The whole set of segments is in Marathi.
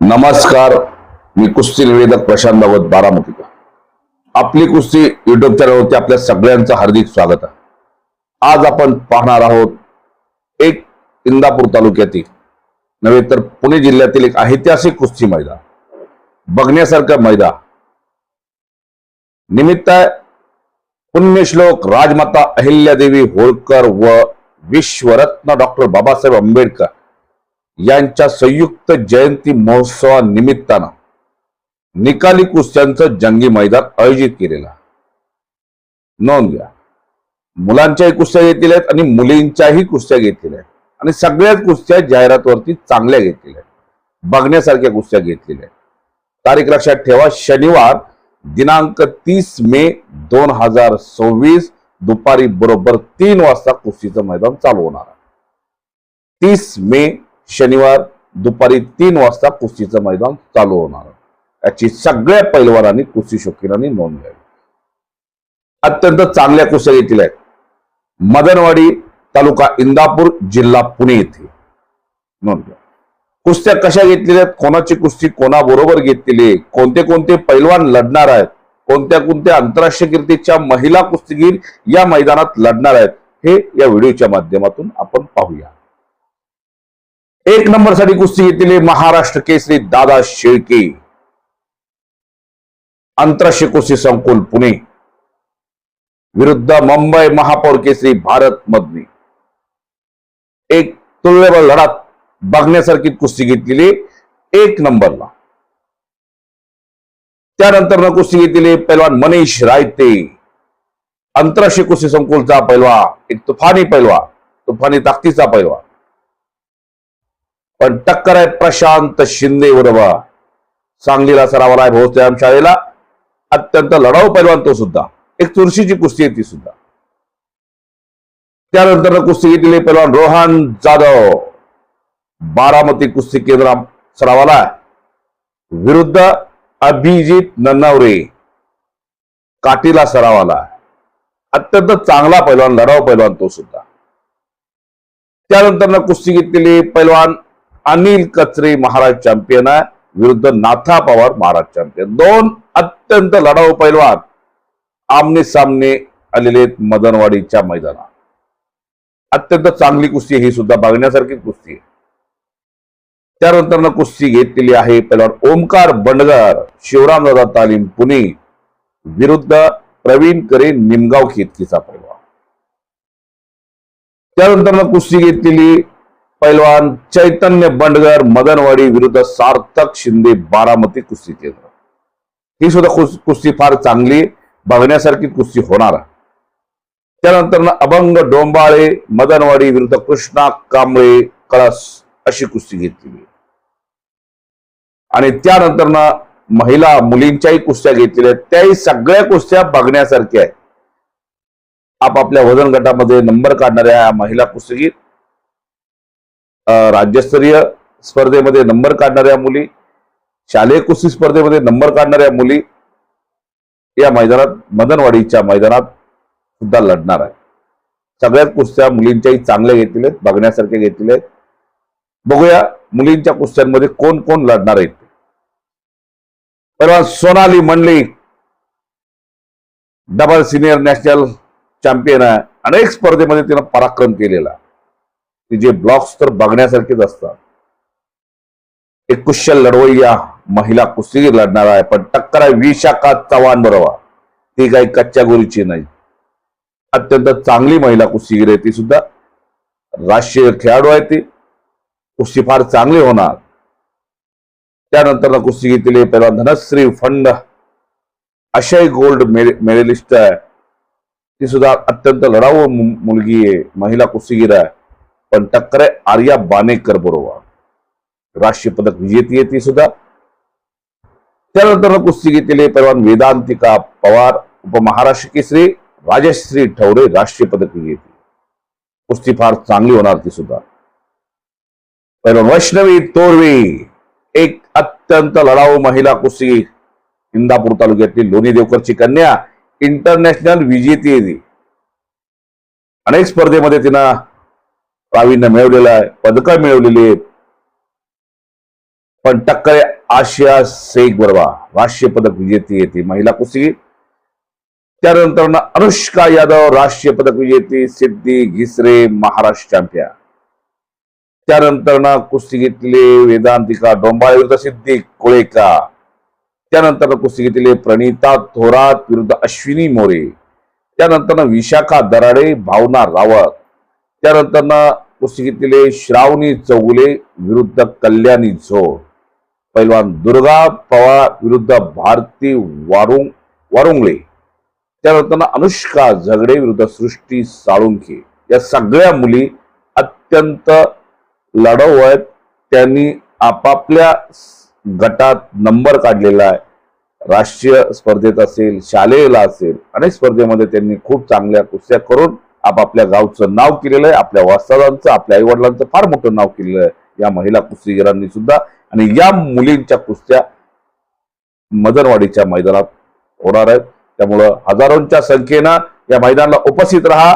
नमस्कार, मी कुस्ती निवेदक प्रशांत भागवत बारामतीकर. आपली कुस्ती युट्यूब चॅनलवरती आपल्या सगळ्यांचं हार्दिक स्वागत आहे. आज आपण पाहणार आहोत एक इंदापूर तालुक्यातील नव्हे तर पुणे जिल्ह्यातील एक ऐतिहासिक कुस्ती मैदान, बघण्यासारखं मैदान. निमित्त आहे पुण्यश्लोक राजमाता अहिल्यादेवी होळकर व विश्वरत्न डॉक्टर बाबासाहेब आंबेडकर यांच्या संयुक्त जयंती महोत्सवानिमित्तानं निकाली कुस्त्यांचं जंगी मैदान आयोजित केलेलं. नोंद घ्या, मुलांच्याही कुस्त्या घेतलेल्या आहेत आणि मुलींच्याही कुस्त्या घेतलेल्या आहेत आणि सगळ्याच कुस्त्या जाहिरातवरती चांगल्या घेतलेल्या आहेत, बघण्यासारख्या कुस्त्या घेतलेल्या आहेत. तारीख लक्षात ठेवा, शनिवार दिनांक 30 मे 2026 दुपारी बरोबर 3 वाजता कुस्तीचं मैदान चालू होणार आहे. 30 मे शनिवार दुपारी 3 वाजता कुस्तीचं मैदान चालू होणार. याची सगळ्या पैलवानांनी कुस्ती शौकीनांनी नोंद घ्यावी. अत्यंत चांगल्या कुस्त्या घेतलेल्या आहेत. मदनवाडी तालुका इंदापूर जिल्हा पुणे येथे नोंद घ्या. कुस्त्या कशा घेतलेल्या आहेत, कोणाची कुस्ती कोणाबरोबर घेतलेली आहे, कोणते कोणते पैलवान लढणार आहेत, कोणत्या कोणत्या आंतरराष्ट्रीय कीर्तीच्या महिला कुस्तीगीर या मैदानात लढणार आहेत, हे या व्हिडिओच्या माध्यमातून आपण पाहूया. 1 नंबर साठी कुस्ती घेतलेली महाराष्ट्र केसरी दादा शेळके, आंतरराष्ट्रीय कुस्ती संकुल पुणे विरुद्ध मुंबई महापौर केसरी भारत मदनी. एक तुल्यबळ लढत बघण्यासारखी कुस्ती घेतलेली 1 नंबरला. त्यानंतर कुस्ती घेतलेली पैलवान मनीष रायते, आंतरराष्ट्रीय कुस्ती संकुलचा पैलवान, एक तुफानी पैलवान, तुफानी ताकदीचा पैलवान. पण टक्कर आहे प्रशांत शिंदे बरोबर. सांगलीला सरावाला आहे भोसले शाळेला, अत्यंत लढाऊ पैलवान तो सुद्धा. एक चुरशीची कुस्ती आहे ती सुद्धा. त्यानंतर कुस्ती घेतलेली पैलवान रोहन जाधव, बारामती कुस्ती केंद्र सरावाला विरुद्ध अभिजित नन्नावरे, काटीला सरावाला. अत्यंत चांगला पैलवान, लढाऊ पैलवान तो सुद्धा. त्यानंतर कुस्ती घेतलेली पैलवान अनिल कचरे महाराज चॅम्पियन आहे विरुद्ध नाथा पवार महाराज चॅम्पियन. 2 अत्यंत लढाऊ पैलवान आमने सामने आलेले मदनवाडीच्या मैदानात. अत्यंत चांगली कुस्ती ही सुद्धा, बघण्यासारखी कुस्ती आहे. त्यानंतर कुस्ती घेतलेली आहे पैलवान ओमकार बंडगर, शिवरामदादा तालीम पुणे विरुद्ध प्रवीण करे निमगाव केतकीचा पैलवान. त्यानंतर कुस्ती घेतलेली पैलवान चैतन्य बंडगर मदनवाडी विरुद्ध सार्थक शिंदे बारामती कुस्ती केंद्र. ही सुद्धा कुस्ती फार चांगली, बघण्यासारखी कुस्ती होणार. त्यानंतर अभंग डोंबाळे मदनवाडी विरुद्ध कृष्णा कांबळे कळस अशी कुस्ती घेतली. आणि त्यानंतर महिला मुलींच्याही कुस्त्या घेतलेल्या आहेत. त्याही सगळ्या कुस्त्या बघण्यासारख्या आहेत. आपापल्या वजन गटामध्ये नंबर काढणाऱ्या महिला कुस्तीगीर, राज्यस्तरीय स्पर्धेमध्ये नंबर काढणाऱ्या मुली, शालेय कुस्ती स्पर्धेमध्ये नंबर काढणाऱ्या मुली या मैदानात, मदनवाडीच्या मैदानात सुद्धा लढणार आहे. सगळ्याच कुस्त्या मुलींच्याही चांगल्या घेतलेल्या आहेत, बघण्यासारख्या घेतलेल्या आहेत. बघूया मुलींच्या कुस्त्यांमध्ये कोण कोण लढणार आहेत. परवा Sonali Mandlik, double senior national champion आहे. अनेक स्पर्धेमध्ये तिनं पराक्रम केलेला. तिचे ब्लॉक्स तर बघण्यासारखेच असतात. एक कुशल लढवय्या महिला कुस्तीगीर लढणार आहे. पण टक्कर आहे विशाखा चव्हाण बरोबर. ती काही कच्च्या गोरीची नाही, अत्यंत चांगली महिला कुस्तीगीर आहे. ती सुद्धा राष्ट्रीय खेळाडू आहे. ती कुस्ती फार चांगली होणार. त्यानंतर कुस्ती घेतलेली पैलवान धनश्री फंड, आशियाई गोल्ड मेडलिस्ट आहे. ती सुद्धा अत्यंत लढाऊ मुलगी आहे, महिला कुस्तीगीर आहे. पण टक्कर आहे आर्या बानेकर बरोबर, राष्ट्रीय पदक विजेती आहे ती सुद्धा. त्यानंतर कुस्ती घेतलेली पैलवान वेदांतिका पवार, उपमहाराष्ट्र केसरी, राजश्री ठवरे, राष्ट्रीय पदक विजेती. कुस्ती फार चांगली होणार ती सुद्धा. पैलवान वैष्णवी तोरवे, एक अत्यंत लढाऊ महिला कुस्तीगीर, इंदापूर तालुक्यातील लोणी देवकरची कन्या, इंटरनॅशनल विजेती आहे ती. अनेक स्पर्धेमध्ये तिनं प्रावीण्य मिळवलेलं आहे, पदकं मिळवलेली आहेत. पण टक्कर आहे आशिया शेख बरोबर राष्ट्रीय पदक विजेती येते महिला कुस्ती। त्यानंतर अनुष्का यादव राष्ट्रीय पदक विजेती, सिद्धी घिसरे महाराष्ट्र चॅम्पियन। त्यानंतर कुस्ती घेतली वेदांतिका डोंबाळे विरुद्ध सिद्धी कोळेका। त्यानंतर कुस्ती घेतली प्रणिता थोरात विरुद्ध अश्विनी मोरे। त्यानंतर विशाखा दराडे भावना रावत। त्यानंतर कुस्ती घेतलेले श्रावणी चौगुले विरुद्ध कल्याणी झोड। पैलवान दुर्गा पवार विरुद्ध भारती वारुंगळे। त्यानंतर अनुष्का झगडे विरुद्ध सृष्टी साळुंखे। या सगळ्या मुली अत्यंत लढाऊ आहेत। त्यांनी आपापल्या गटात नंबर काढलेला आहे। राष्ट्रीय स्पर्धेत असेल, शालेयला असेल, अनेक स्पर्धेमध्ये त्यांनी खूप चांगल्या कुस्त्या करून आपापल्या गावचं नाव केलेलं आहे। आपल्या वास्तवांचं, आपल्या आई वडिलांचं फार मोठं नाव केलेलं आहे या महिला कुस्तीगीरांनी सुद्धा। आणि या मुलींच्या कुस्त्या मदनवाडीच्या मैदानात होणार आहेत। त्यामुळं हजारोंच्या संख्येनं या मैदानाला उपस्थित राहा।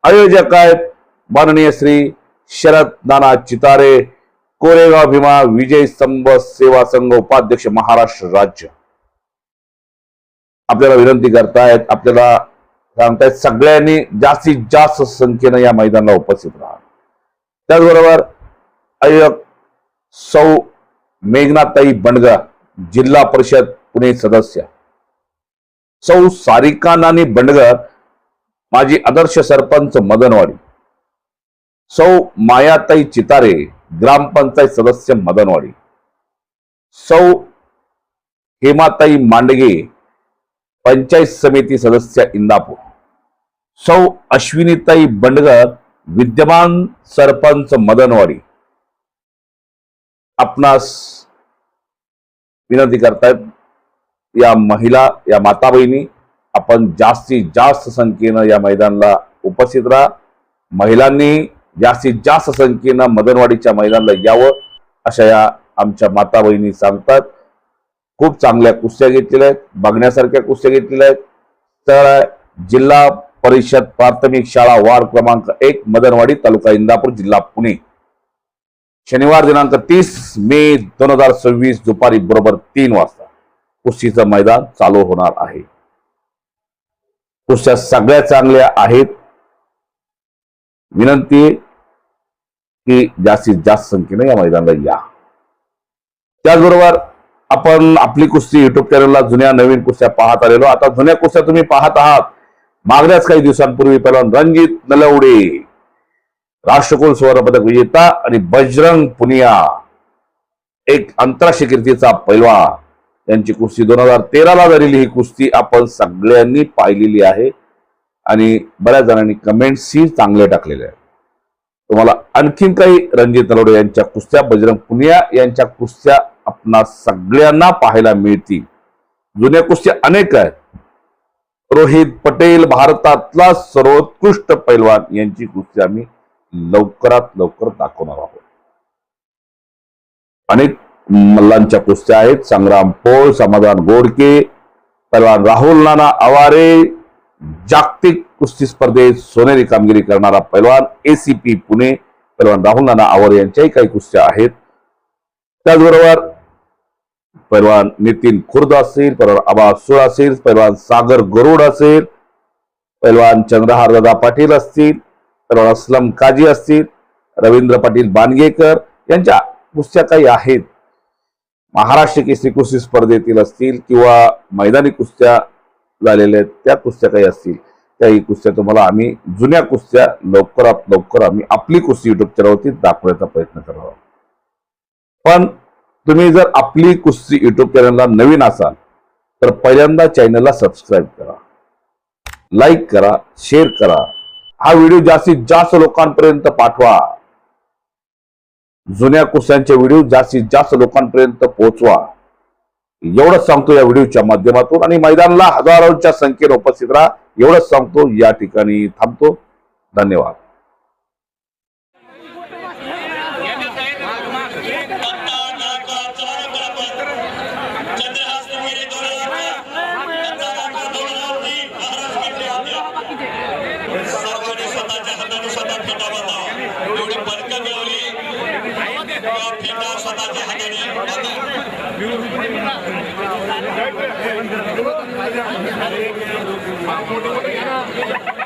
आयोजक आहेत माननीय श्री शरद नाना चितारे, कोरेगाव भीमा विजय स्तंभ सेवा संघ उपाध्यक्ष महाराष्ट्र राज्य। आपल्याला विनंती करतायत, आपल्याला सांगतायत सगळ्यांनी जास्तीत जास्त संख्येनं या मैदानाला उपस्थित राहा। त्याचबरोबर आयोजक सौ मेघनाताई बंडगा जिल्हा परिषद पुणे सदस्य, सौ सारिका नानी बंडगर माजी आदर्श सरपंच मदनवाडी, सौ मायाताई चितारे ग्रामपंचायत सदस्य मदनवाडी, सौ हेमाताई मांडगे पंचायत समिती सदस्य इंदापूर, सौ अश्विनीताई बंडगर विद्यमान सरपंच मदनवाडी। आपणास विनंती करतायत या महिला, या माता बहिणी, आपण जास्तीत जास्त संख्येनं या मैदानाला उपस्थित राहा। महिलांनी जास्तीत जास्त संख्येनं मदनवाडीच्या मैदानाला यावं अशा या आमच्या माता बहिणी सांगतात। खूप चांगल्या कुस्त्या घेतलेल्या आहेत, बघण्यासारख्या कुस्त्या घेतलेल्या आहेत। तर जिल्हा परिषद प्राथमिक शाळा वार्ड क्रमांक 1 मदनवाडी तालुका इंदापूर जिल्हा पुणे, शनिवार दिनांक 30 मे 2026 दुपारी बरोबर 3 वाजता कुस्तीचं मैदान चालू होणार आहे। कुस्त्या सगळ्या चांगल्या आहेत। विनंती की जास्तीत जास्त संख्येने या मैदानाला या। त्याचबरोबर आपण आपली कुस्ती युट्यूब चॅनलला जुन्या नवीन कुस्त्या पाहत आलेलो। आता जुन्या कुस्त्या तुम्ही पाहत आहात। मागल्याच काही दिवसांपूर्वी पैलवान रणजित नलवडे राष्ट्रकुल सुवर्ण पदक विजेता आणि बजरंग पुनिया एक आंतरराष्ट्रीय कीर्तीचा पैलवान, यांची कुस्ती 2013 ला झालेली ही कुस्ती आपण सगळ्यांनी पाहिलेली आहे आणि बऱ्याच जणांनी कमेंट्स ही चांगले टाकलेले आहेत। तुम्हाला आणखीन काही रणजित नलवडे यांच्या कुस्त्या, बजरंग पुनिया यांच्या कुस्त्या आपणा सगळ्यांना पाहायला मिळतील। जुन्या कुस्त्या अनेक आहेत। रोहित पटेल भारतातला सर्वोत्कृष्ट पैलवान यांची कुस्ती आम्ही लवकरात लवकर दाखवणार आहोत। अनेक मल्लांच्या कुस्त्या आहेत। संग्राम पोळ, समाधान गोडके, पैलवान राहुल नाना आवारे जागतिक कुस्ती स्पर्धेत सोनेरी कामगिरी करणारा पैलवान ACP पुणे पैलवान राहुल नाना आवारे यांच्याही काही कुस्त्या आहेत। त्याचबरोबर पैलवान नितीन खुर्द असेल, पैलवान आबास सुळ असेल, पैलवान सागर गरुड असेल, पैलवान चंद्रहार दादा पाटील असतील, पैलवान असलम काजी असतील, रवींद्र पाटील बानगेकर यांच्या कुस्त्या काही आहेत। महाराष्ट्र केसरी कुस्ती स्पर्धेतील असतील किंवा मैदानी कुस्त्या झालेल्या आहेत त्या कुस्त्या काही असतील, त्याही कुस्त्या तुम्हाला आम्ही जुन्या कुस्त्या लवकरात लवकर आम्ही आपली कुस्ती युट्यूब चॅनलवरती दाखवण्याचा प्रयत्न करणार आहोत। पण तुम्ही जर आपली कुस्ती युट्यूब चॅनलला नवीन असाल तर पहिल्यांदा चॅनलला सबस्क्राईब करा, लाईक करा, शेअर करा। हा व्हिडिओ जास्तीत जास्त लोकांपर्यंत पाठवा। जुन्या कुस्त्यांचे व्हिडिओ जास्तीत जास्त लोकांपर्यंत पोहोचवा एवढंच सांगतो या व्हिडिओच्या माध्यमातून। आणि मैदानाला हजारोंच्या संख्येने उपस्थित राहा एवढंच सांगतो। या ठिकाणी थांबतो। धन्यवाद। स्वतःच्या ठिकाणी